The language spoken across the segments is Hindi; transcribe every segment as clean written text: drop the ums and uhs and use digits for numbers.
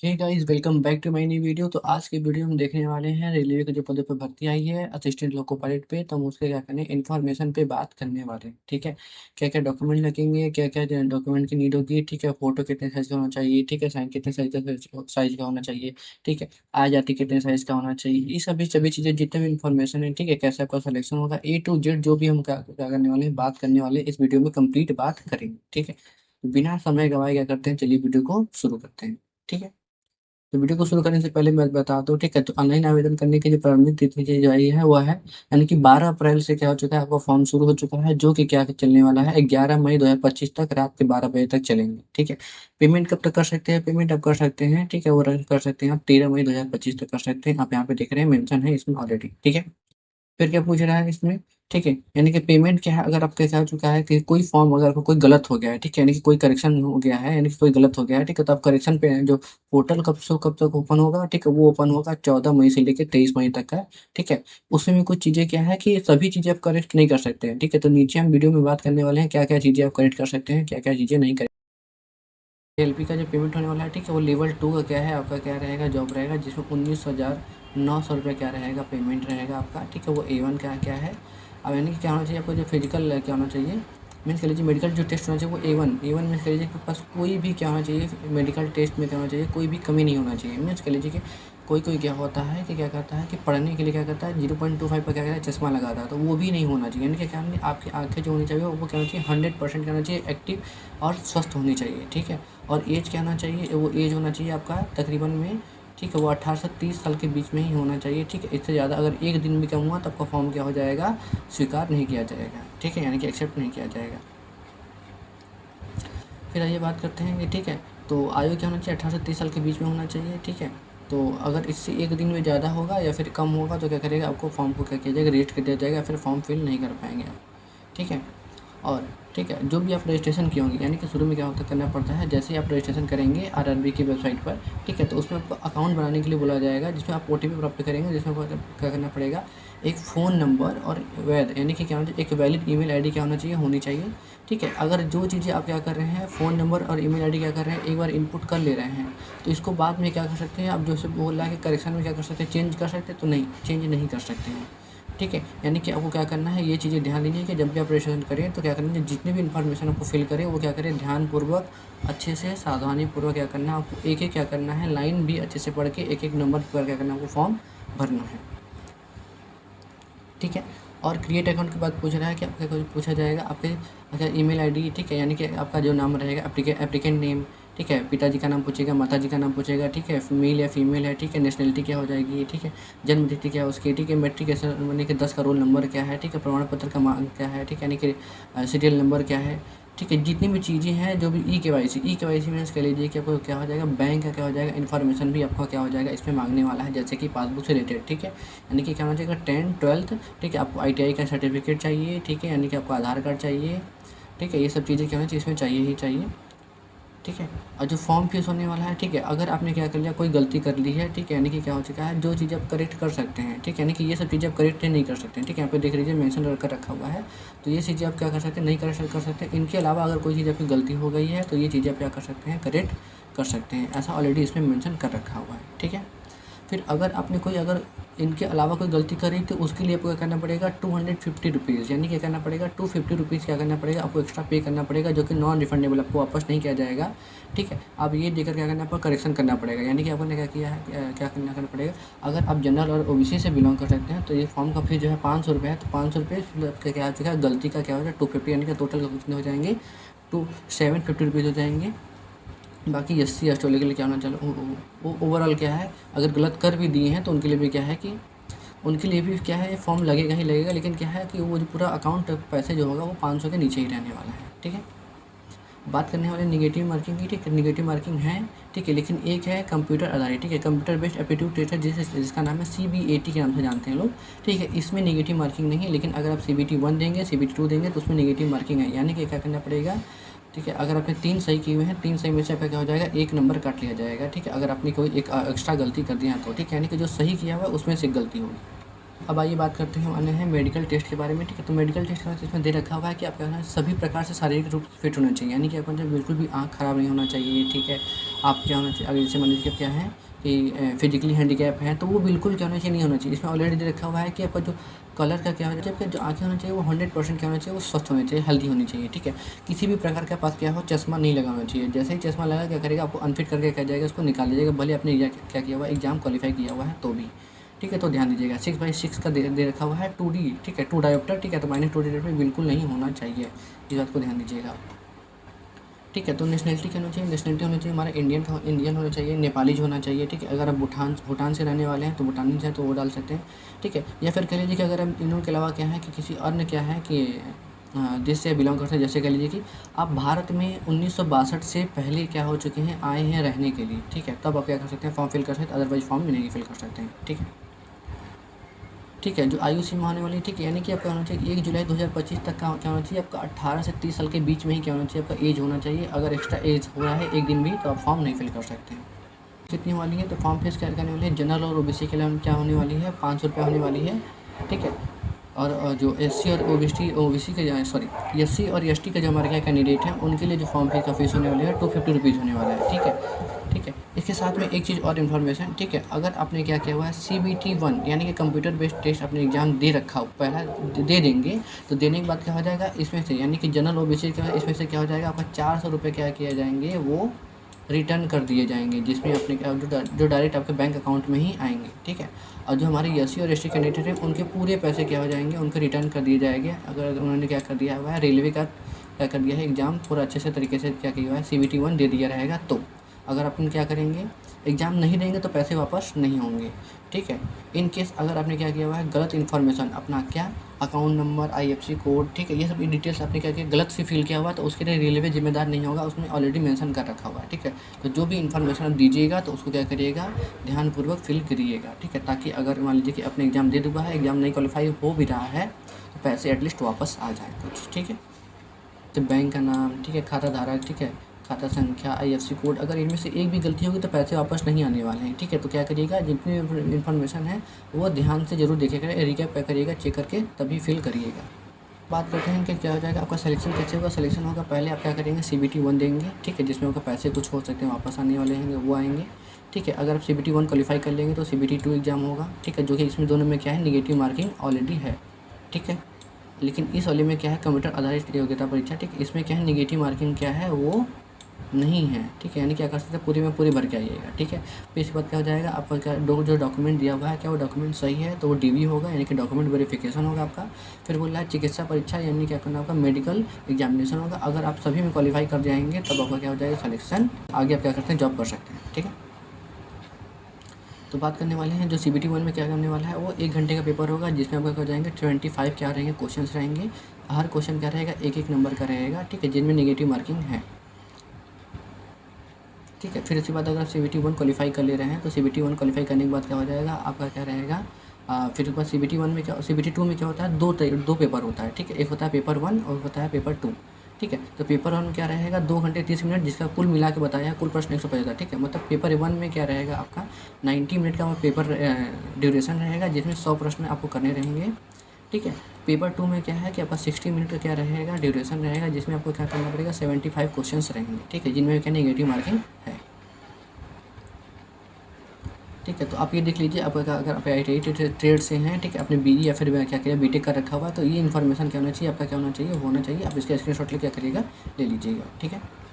Hey guys, welcome back to my new video. तो आज के वीडियो में देखने वाले हैं रेलवे के जो पदों पर भर्ती आई है असिस्टेंट लोको पायलट पे। तो हम उसके क्या करने इन्फॉर्मेशन पे बात करने वाले हैं। ठीक है, क्या क्या डॉक्यूमेंट लगेंगे, क्या क्या डॉक्यूमेंट की नीड होगी। ठीक है, फोटो कितने साइज का होना चाहिए। ठीक है, साइन कितने साइज का होना चाहिए। ठीक है, आ जाती कितने साइज का होना चाहिए। ये सभी सभी चीज़ें जितने भी इन्फॉर्मेशन है, ठीक है, कैसे आपका सिलेक्शन होगा, A to Z जो भी हम क्या करने वाले हैं, बात करने वाले हैं इस वीडियो में, कंप्लीट बात करेंगे। ठीक है, तो बिना समय गवाए क्या करते हैं, चलिए वीडियो को शुरू करते हैं। ठीक है, तो वीडियो को शुरू करने से पहले मैं बता दूं, ठीक है, तो ऑनलाइन आवेदन करने की जो प्रारंभिक तिथि जो आई है वो है, यानी कि 12 अप्रैल से क्या हो चुका है, आपका फॉर्म शुरू हो चुका है, जो कि क्या चलने वाला है 11 मई 2025 तक रात के 12 बजे तक चलेंगे। ठीक है, पेमेंट कब तक कर सकते हैं, पेमेंट आप कर सकते हैं, ठीक है, वो कर सकते हैं आप 13 मई 2025 तक कर सकते हैं। आप यहाँ पे देख रहे हैं, मेंशन है इसमें ऑलरेडी। ठीक है, फिर क्या पूछ रहा है इसमें, ठीक है, यानी कि पेमेंट क्या है, अगर आपके साथ चुका है कि कोई फॉर्म अगर आपको कोई गलत हो गया है, ठीक है, यानी कि कोई करेक्शन हो गया है, यानी कि कोई गलत हो गया है, ठीक है, तो आप करेक्शन पे जो पोर्टल कब से कब तक ओपन होगा, ठीक है, वो ओपन होगा 14 मई से लेकर 23 मई तक का। ठीक है, उसमें भी कुछ चीज़ें क्या है कि सभी चीज़ें आप करेक्ट नहीं कर सकते हैं। ठीक है, तो नीचे हम वीडियो में बात करने वाले हैं क्या क्या चीज़ें आप करेक्ट कर सकते हैं, क्या क्या चीज़ें नहीं कर। एलपी का जो पेमेंट होने वाला है, ठीक है, वो लेवल 2 का क्या है, आपका क्या रहेगा, जॉब रहेगा, जिसमें 19,900 रुपये क्या रहेगा, पेमेंट रहेगा आपका। ठीक है, वो A1 का क्या है, अब यानी कि क्या होना चाहिए आपको, जो फिजिकल क्या होना चाहिए, मीन्स कह लीजिए मेडिकल जो टेस्ट होना चाहिए वो A1 मीन्स कह लीजिए कि पास कोई भी क्या होना चाहिए, मेडिकल टेस्ट में क्या होना चाहिए, कोई भी कमी नहीं होना चाहिए। मीन्स कह लीजिए कि कोई कोई क्या होता है कि क्या करता है कि पढ़ने के लिए क्या करता है 0.25 पर क्या करता है, चश्मा लगाता है, तो वो भी नहीं होना चाहिए। यानी कि क्या होना, आपकी आंखें जो होनी चाहिए वो क्या होनी चाहिए, 100% क्या होना चाहिए, एक्टिव और स्वस्थ होनी चाहिए। ठीक है, और एज क्या होना चाहिए, वो एज होना चाहिए आपका तकरीबन में, ठीक है, वो 18 से 30 साल के बीच में ही होना चाहिए। ठीक है, इससे ज़्यादा अगर एक दिन भी कम हुआ तो आपका फॉर्म क्या हो जाएगा, स्वीकार नहीं किया जाएगा। ठीक है, यानी कि एक्सेप्ट नहीं किया जाएगा। फिर आइए बात करते हैं कि ठीक है, तो आयु क्या होना चाहिए, 18 से 30 साल के बीच में होना चाहिए। ठीक है, तो अगर इससे एक दिन में ज़्यादा होगा या फिर कम होगा तो क्या करेगा, आपको फॉर्म को क्या किया जाएगा, रेट कर दिया जाएगा, फिर फॉर्म फिल नहीं कर पाएंगे आप। ठीक है, और ठीक है, जो भी आप रजिस्ट्रेशन किए होंगे, यानी कि शुरू में क्या होता करना पड़ता है, जैसे ही आप रजिस्ट्रेशन करेंगे आरआरबी की वेबसाइट पर, ठीक है, तो उसमें आपको अकाउंट बनाने के लिए बोला जाएगा, जिसमें आप ओटीपी प्राप्त करेंगे, जिसमें आपको क्या करना पड़ेगा, एक फ़ोन नंबर और वैध यानी कि क्या होना चाहिए, एक वैलिड ईमेल आईडी क्या होना चाहिए, होनी चाहिए। ठीक है, अगर जो चीज़ें आप क्या कर रहे हैं, फ़ोन नंबर और ईमेल आईडी क्या कर रहे हैं, एक बार इनपुट कर ले रहे हैं, तो इसको बाद में क्या कर सकते हैं, आप जो से बोल रहा है कि करेक्शन में क्या कर सकते हैं, चेंज कर सकते हैं, तो नहीं, चेंज नहीं कर सकते हैं। ठीक है, यानी कि आपको क्या करना है, ये चीज़ें ध्यान दीजिए कि जब भी आप रजिस्ट्रेशन करें तो क्या करना है, जितनी भी इन्फॉर्मेशन आपको फिल करें वो क्या करें, ध्यानपूर्वक अच्छे से सावधानीपूर्वक क्या करना है, आपको एक एक क्या करना है, लाइन भी अच्छे से पढ़ के एक एक नंबर पर क्या करना है, आपको फॉर्म भरना है। ठीक है, और क्रिएट अकाउंट के बाद पूछ रहा है कि आपका कुछ पूछा जाएगा आपके, अच्छा, ईमेल आईडी, ठीक है, यानी कि आपका जो नाम रहेगा, एप्लीकेंट नेम, ठीक है, पिताजी का नाम पूछेगा, माताजी का नाम पूछेगा, ठीक है, मेल या फीमेल है, ठीक है, नेशनलिटी क्या हो जाएगी, ठीक है, जन्म तिथि क्या है उसकी, ठीक है, मेट्रिक यानी कि 10 का रोल नंबर क्या है, ठीक है, प्रमाण पत्र का मांग क्या है, ठीक है, यानी कि सीरियल नंबर क्या है। ठीक है, जितनी भी चीज़ें हैं, जो भी ई के वाई सी मीन्स कह लीजिए कि आपको क्या हो जाएगा, बैंक का क्या हो जाएगा, इन्फॉर्मेशन भी आपका क्या हो जाएगा, इसमें मांगने वाला है, जैसे कि पासबुक से रिलेटेड। ठीक है, यानी कि क्या होना चाहिए, 10 12, ठीक है, आपको आईटीआई का सर्टिफिकेट चाहिए। ठीक है, यानी कि आपको आधार कार्ड चाहिए। ठीक है, ये सब चीज़ें क्या होनी चाहिए, इसमें चाहिए ही चाहिए। ठीक है, और जो फॉर्म फीस होने वाला है, ठीक है, अगर आपने क्या कर लिया, कोई गलती कर ली है, ठीक है, यानी कि क्या हो चुका है, जो चीज़ आप करेक्ट कर सकते हैं, ठीक है, यानी कि ये सब चीज़ें आप करेक्ट नहीं कर सकते हैं। ठीक है, यहाँ पे देख लीजिए मेंशन कर रखा हुआ है, तो ये चीज़ें आप क्या कर सकते हैं, नहीं कर सकते हैं। इनके अलावा अगर कोई चीज़ आपकी गलती हो गई है तो ये चीज़ें आप क्या कर सकते हैं, करेक्ट कर सकते हैं, ऐसा ऑलरेडी इसमें मेंशन कर रखा हुआ है। ठीक है, फिर अगर आपने कोई अगर इनके अलावा कोई गलती करी तो उसके लिए आपको क्या करना पड़ेगा, 250 रुपीज़, यानी क्या करना पड़ेगा, 250 रुपीज़ क्या करना पड़ेगा, आपको एक्स्ट्रा पे करना पड़ेगा, जो कि नॉन रिफंडेबल, आपको वापस नहीं किया जाएगा। ठीक है, अब ये देकर क्या करना, आपको करेक्शन करना पड़ेगा, यानी कि आपने क्या किया है, क्या करना पड़ेगा, अगर आप जनरल और ओबीसी से बिलोंग कर सकते हैं तो ये फॉर्म का फीस जो है 500 रुपये है, तो 500 रुपये क्या हो चुका है, गलती का क्या हो जाए 250, यानी कि टोटल कितने हो जाएंगे, 750 रुपीज़ हो जाएंगे। बाकी एससी एसटी वाले के लिए क्या होना चाहिए, वो ओवरऑल क्या है, अगर गलत कर भी दिए हैं तो उनके लिए भी क्या है कि उनके लिए भी क्या है, फॉर्म लगेगा ही लगेगा, लेकिन क्या है कि वो जो पूरा अकाउंट पैसे जो होगा वो 500 के नीचे ही रहने वाला है। ठीक है, बात करने वाले निगेटिव मार्किंग की। ठीक है, निगेटिव मार्किंग है, ठीक है, लेकिन एक है कंप्यूटर आधारित, ठीक है, कंप्यूटर बेस्ड एप्टीट्यूड टेस्ट है, जिसका नाम है CBAT के नाम से जानते हैं लोग। ठीक है, इसमें निगेटिव मार्किंग नहीं है, लेकिन अगर आप CBT 1 देंगे, CBT 2 देंगे तो उसमें निगेटिव मार्किंग है, यानी कि क्या करना पड़ेगा। ठीक है, अगर आपने 3 सही किए हुए हैं, 3 सही में से आपका क्या हो जाएगा, एक नंबर काट लिया जाएगा। ठीक है, अगर आपने कोई एक एक्स्ट्रा गलती कर दिया तो, ठीक है, यानी कि जो सही किया हुआ है उसमें से एक गलती होगी। अब आइए बात करते हैं अन्य है मेडिकल टेस्ट के बारे में, ठीक है। तो मेडिकल टेस्ट का इसमें दे रखा हुआ है कि आपका है सभी प्रकार से शारीरिक रूप से फिट होना चाहिए, यानी कि आपका जो बिल्कुल भी आँख खराब नहीं होना चाहिए, ठीक है। आप क्या होना चाहिए, अगर जैसे मान लीजिए क्या है कि फिजिकली हैंडीकैप है तो वो बिल्कुल क्या होना चाहिए, नहीं होना चाहिए। इसमें ऑलरेडी दे रखा हुआ है कि आपका जो कलर का क्या होना चाहिए, आपका जो आँखें होना चाहिए वो 100% क्या होना चाहिए, वो स्वस्थ होनी चाहिए, हेल्दी होनी चाहिए, ठीक है। किसी भी प्रकार का पास क्या हो चश्मा नहीं लगाना चाहिए। जैसे ही चश्मा लगा क्या करेगा, आपको अनफिट करके क्या जाएगा, उसको निकाल दीजिएगा, भले आपने क्या किया हुआ एग्जाम क्वालिफाई किया हुआ है तो भी, ठीक है। तो ध्यान दीजिएगा 6/6 का दे रखा हुआ है 2D, ठीक है, 2 डायोप्टर, ठीक है। तो -2 डायोप्टर बिल्कुल नहीं होना चाहिए, इस बात को ध्यान दीजिएगा, ठीक है। तो नेशनलिटी क्या होनी चाहिए, नेशनलिटी होनी चाहिए हमारा इंडियन होना चाहिए, नेपालीज होना चाहिए, ठीक है। अगर आप भूटान से रहने वाले हैं तो भूटानीज है तो वो डाल सकते हैं, ठीक है। या फिर कह लीजिए कि अगर हम इन के अलावा क्या है कि किसी अन्य क्या है कि देश से बिलोंग करते हैं, जैसे कह लीजिए कि आप भारत में 1962 से पहले क्या हो चुके हैं, आए हैं रहने के लिए, ठीक है। तब आप क्या कर सकते हैं, फॉर्म फिल कर सकते हैं, अदरवाइज फॉर्म नहीं फिल कर सकते हैं, ठीक है। ठीक है, जो आयु सीमा होने वाली है, ठीक है, यानी कि आपका होना चाहिए 1 जुलाई 2025 तक का क्या होना चाहिए, आपका 18 से 30 साल के बीच में ही क्या होना चाहिए, आपका एज होना चाहिए। अगर एक्स्ट्रा एज हो रहा है एक दिन भी तो आप फॉर्म नहीं फिल कर सकते हैं। कितनी वाली है, तो फॉर्म फीस क्या करने वाली है, जनरल और ओबीसी के लिए क्या होने वाली है, 500 रुपये होने वाली है, ठीक है। और जो एससी और ओबीसी के सॉरी एससी और एसटी के जो हमारे क्या कैंडिडेट हैं उनके लिए जो फॉर्म फीस का फीस होने वाली है 250 रुपीज़ होने वाला है, ठीक है, ठीक है। इसके साथ में एक चीज़ और इन्फॉर्मेशन, ठीक है। अगर आपने क्या किया हुआ है CBT 1 यानी कि कंप्यूटर बेस्ड टेस्ट अपने एग्जाम दे रखा हो, पहला दे देंगे, तो देने के बाद क्या हो जाएगा इसमें से, यानी कि जनरल ओबीसी का इसमें से क्या हो जाएगा, आपका 400 रुपये क्या किया जाएंगे, वो रिटर्न कर दिए जाएंगे, जिसमें अपने जो डायरेक्ट आपके बैंक अकाउंट में ही आएंगे, ठीक है। और जो हमारे एससी और एसटी कैंडिडेट हैं उनके पूरे पैसे क्या हो जाएंगे, उनको रिटर्न कर दिए जाएंगे। अगर उन्होंने क्या कर दिया हुआ है, रेलवे का क्या कर दिया है, एग्ज़ाम पूरा अच्छे से तरीके से क्या किया हुआ है, CBT 1 दे दिया रहेगा। तो अगर अपन क्या करेंगे, एग्ज़ाम नहीं देंगे तो पैसे वापस नहीं होंगे, ठीक है। इन केस अगर आपने क्या किया हुआ है, गलत इन्फॉर्मेशन अपना क्या अकाउंट नंबर, IFSC कोड, ठीक है, ये सब डिटेल्स आपने क्या किया, गलत से फिल किया हुआ तो उसके लिए रेलवे जिम्मेदार नहीं होगा, उसमें ऑलरेडी मेंशन कर रखा हुआ है, ठीक है। तो जो भी इन्फॉर्मेशन आप दीजिएगा तो उसको क्या करिएगा, ध्यानपूर्वक फिल करिएगा, ठीक है, ताकि अगर मान लीजिए कि अपने एग्ज़ाम दे दूँगा है, एग्ज़ाम नहीं क्वालिफाई हो भी रहा है तो पैसे एटलीस्ट वापस आ जाए कुछ, ठीक है। तो बैंक का नाम, ठीक है, खाता धारक, ठीक है, खाता संख्या, IFSC कोड, अगर इनमें से एक भी गलती होगी तो पैसे वापस नहीं आने वाले हैं, ठीक है। तो क्या करिएगा, जितनी इन्फॉर्मेशन है वो ध्यान से ज़रूर देखिएगा, रिकैप करिएगा, चेक करके तभी फिल करिएगा। बात करते हैं कि क्या हो जाएगा, आपका सिलेक्शन कैसे होगा। सिलेक्शन होगा, पहले आप क्या करेंगे, CBT 1 देंगे, ठीक है, जिसमें आपका पैसे कुछ हो सकते हैं वापस आने वाले हैं वो आएंगे, ठीक है। अगर आप CBT 1 क्वालिफाई कर लेंगे तो CBT 2 एग्ज़ाम होगा, ठीक है, जो कि इसमें दोनों में क्या है, निगेटिव मार्किंग ऑलरेडी है, ठीक है। लेकिन इस वाले में क्या है, कंप्यूटर आधारित योग्यता परीक्षा, ठीक है, इसमें क्या है, निगेटिव मार्किंग क्या है वो नहीं है, ठीक है। यानी क्या कर सकते हैं, पूरी में पूरी भर के आइएगा, ठीक है। फिर इसके बाद क्या हो जाएगा, आपका क्या जो डॉक्यूमेंट दिया हुआ है क्या वो डॉक्यूमेंट सही है तो वो DV होगा, यानी कि डॉक्यूमेंट वेरिफिकेशन होगा आपका। फिर बोल रहा है चिकित्सा परीक्षा, यानी क्या करना होगा, मेडिकल एग्जामिनेशन होगा। अगर आप सभी में क्वालिफाई कर जाएंगे तब आपका क्या हो जाएगा, सिलेक्शन, आगे आप क्या करते हैं, जॉब कर सकते हैं, ठीक है। तो बात करने वाले हैं जो CBT 1 में क्या करने वाला है, वो 1 घंटे का पेपर होगा, जिसमें आपका क्या हो जाएंगे 25 क्या रहेंगे, क्वेश्चन रहेंगे। हर क्वेश्चन क्या रहेगा, एक नंबर का रहेगा, ठीक है, जिनमें निगेटिव मार्किंग है, ठीक है। फिर उसके बाद अगर CBT 1 क्वालिफाई कर ले रहे हैं तो CBT 1 क्वालिफाई करने के बाद क्या हो जाएगा, आपका क्या रहेगा, फिर उसके बाद CBT 1 में क्या, CBT 2 में क्या होता है, दो पेपर होता है, ठीक है। एक होता है पेपर 1 और होता है पेपर 2, ठीक है। तो पेपर 1 में क्या रहेगा, 2 घंटे 30 मिनट, जिसका कुल मिला के बताया कुल प्रश्न 175, ठीक है। मतलब पेपर 1 में क्या रहेगा, आपका 90 मिनट का पेपर ड्यूरेशन रहेगा, जिसमें 100 प्रश्न आपको करने रहेंगे, ठीक है। पेपर 2 में क्या है कि आपका 60 मिनट का क्या रहेगा, ड्यूरेशन रहेगा, जिसमें आपको क्या करना पड़ेगा, 75 क्वेश्चन रहेंगे, ठीक है, जिनमें क्या नेगेटिव मार्किंग है, ठीक है। तो आप ये देख लीजिए, आप अगर आप IIT ट्रेड से हैं, ठीक है, आपने BE या फिर क्या किया BTech का रखा हुआ, तो ये इन्फॉर्मेशन क्या होना चाहिए, आपका क्या होना चाहिए, आप इसका स्क्रीनशॉट लेके क्या करिएगा, ले लीजिएगा, ठीक है।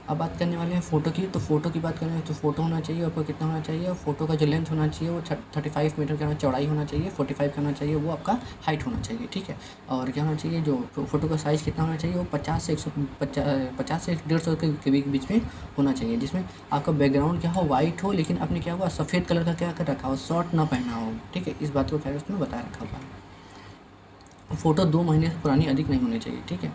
अब बात करने वाले हैं फ़ोटो की, तो फ़ोटो की बात करें तो फ़ोटो होना चाहिए आपको कितना होना चाहिए, और फोटो का जो लेंथ होना चाहिए वो 35 मीटर का चौड़ाई होना चाहिए, 45 का होना चाहिए वो आपका हाइट होना चाहिए, ठीक है। और क्या होना चाहिए, जो फ़ोटो का साइज़ कितना होना चाहिए, वो 50 से 150 के बीच में होना चाहिए, जिसमें आपका बैकग्राउंड क्या हो, वाइट हो, लेकिन आपने क्या हुआ, सफ़ेद कलर का क्या कर रखा हो, शर्ट ना पहना हो, ठीक है। इस बात को क्या उसमें बता रखा हुआ है। फ़ोटो 2 महीने से पुरानी अधिक नहीं होनी चाहिए, ठीक है।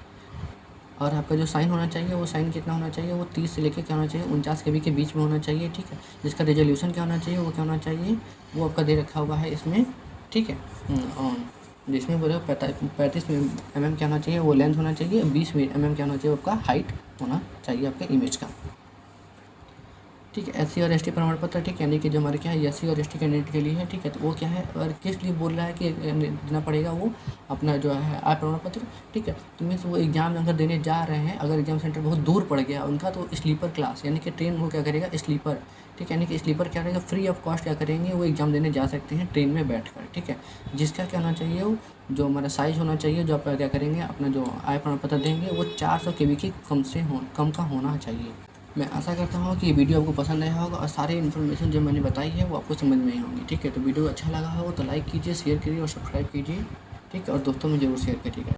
और आपका जो साइन होना चाहिए वो साइन कितना होना चाहिए, वो 30 से लेकर क्या होना चाहिए, 49 KB के बीच में होना चाहिए, ठीक है। जिसका रेजोल्यूशन क्या होना चाहिए, वो क्या होना चाहिए, वो आपका दे रखा हुआ है इसमें, ठीक है। जिसमें बोले 35 mm क्या होना चाहिए, वो लेंथ होना चाहिए, 20 mm क्या होना चाहिए, आपका हाइट होना चाहिए आपके इमेज का। ठीक है, एससी और एसटी प्रमाण पत्र, ठीक है, यानी कि जो हमारे क्या है एससी और एसटी कैंडिडेट के लिए है, ठीक है। तो वो क्या है और किस लिए बोल रहा है कि देना पड़ेगा वो अपना जो है आय प्रमाण पत्र, ठीक है। तो मीन्स वो एग्ज़ाम अगर देने जा रहे हैं, अगर एग्ज़ाम सेंटर बहुत दूर पड़ गया उनका, तो स्लीपर क्लास यानी कि ट्रेन वो क्या करेगा स्लीपर, ठीक है, यानी कि स्लीपर क्या रहेगा फ्री ऑफ कॉस्ट क्या करेंगे वो एग्ज़ाम देने जा सकते हैं ट्रेन में बैठकर, ठीक है। जिसका क्या होना चाहिए वो जो हमारा साइज़ होना चाहिए, जो आप क्या करेंगे अपना जो आय प्रमाण पत्र देंगे वो 400 केबी की कम का होना चाहिए। मैं आशा करता हूँ कि ये वीडियो आपको पसंद आया होगा और सारी इन्फॉर्मेशन जो मैंने बताई है वो आपको समझ में आई होंगी, ठीक है। तो वीडियो अच्छा लगा हो तो लाइक कीजिए, शेयर कीजिए और सब्सक्राइब कीजिए, ठीक है, और दोस्तों में ज़रूर शेयर करिएगा।